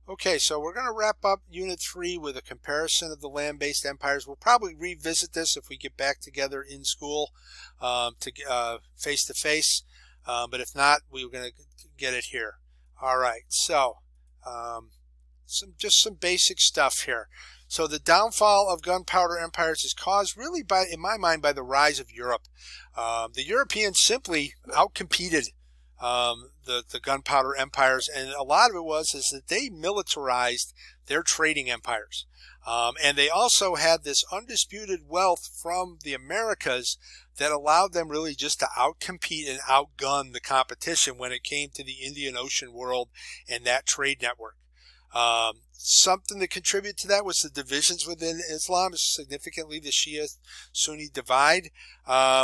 Okay, so we're going to wrap up Unit 3 with a comparison of the land-based empires. We'll probably revisit this if we get back together in school face-to-face, but if not, we're going to get it here. All right, so just some basic stuff here. So the downfall of gunpowder empires is caused really by, in my mind, by the rise of Europe. The Europeans simply outcompeted the gunpowder empires, and a lot of it is that they militarized their trading empires, and they also had this undisputed wealth from the Americas that allowed them really just to outcompete and outgun the competition when it came to the Indian Ocean world and that trade network. Something that contributed to that was the divisions within Islam, significantly the Shia-Sunni divide,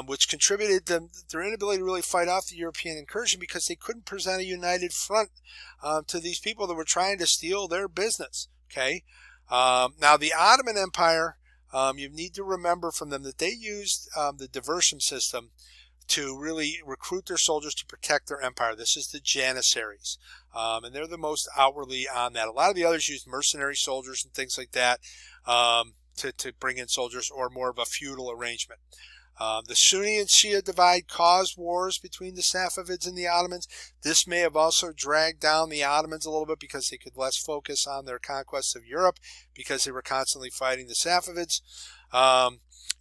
which contributed to their inability to really fight off the European incursion because they couldn't present a united front to these people that were trying to steal their business. Okay, now the Ottoman Empire, you need to remember from them that they used the diversion system to really recruit their soldiers to protect their empire. This is the Janissaries, and they're the most outwardly on that. A lot of the others used mercenary soldiers and things like that to bring in soldiers, or more of a feudal arrangement. The Sunni and Shia divide caused wars between the Safavids and the Ottomans. This may have also dragged down the Ottomans a little bit because they could less focus on their conquest of Europe because they were constantly fighting the Safavids.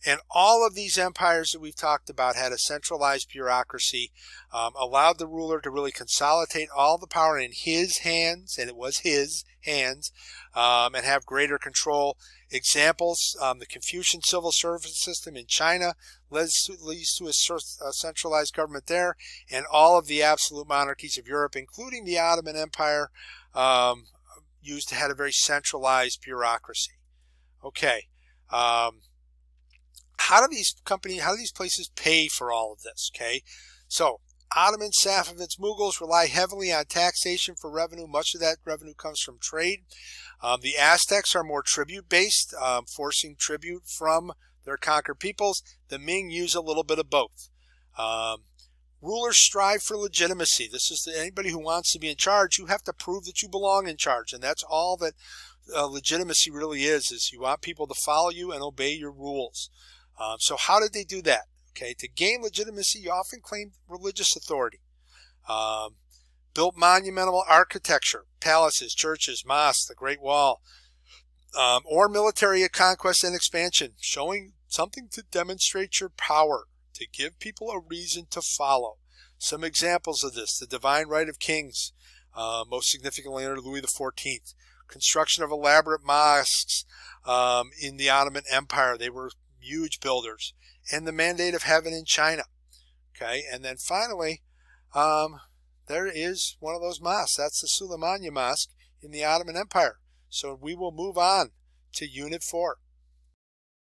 And all of these empires that we've talked about had a centralized bureaucracy, allowed the ruler to really consolidate all the power in his hands, and it was his hands, and have greater control. Examples, the Confucian civil service system in China leads to a centralized government there, and all of the absolute monarchies of Europe, including the Ottoman Empire, had a very centralized bureaucracy. Okay. How do these places pay for all of this? Okay, so Ottomans, Safavids, Mughals rely heavily on taxation for revenue. Much of that revenue comes from trade. The Aztecs are more tribute-based, forcing tribute from their conquered peoples. The Ming use a little bit of both. Rulers strive for legitimacy. This is anybody who wants to be in charge. You have to prove that you belong in charge, and that's all that legitimacy really is you want people to follow you and obey your rules. So how did they do that? Okay, to gain legitimacy, you often claimed religious authority. Built monumental architecture, palaces, churches, mosques, the Great Wall, or military conquest and expansion, showing something to demonstrate your power, to give people a reason to follow. Some examples of this: the divine right of kings, most significantly under Louis XIV. Construction of elaborate mosques in the Ottoman Empire. They were huge builders. And the Mandate of Heaven in China. Okay, and then finally, there is one of those mosques. That's the Suleymaniye Mosque in the Ottoman Empire. So we will move on to Unit 4.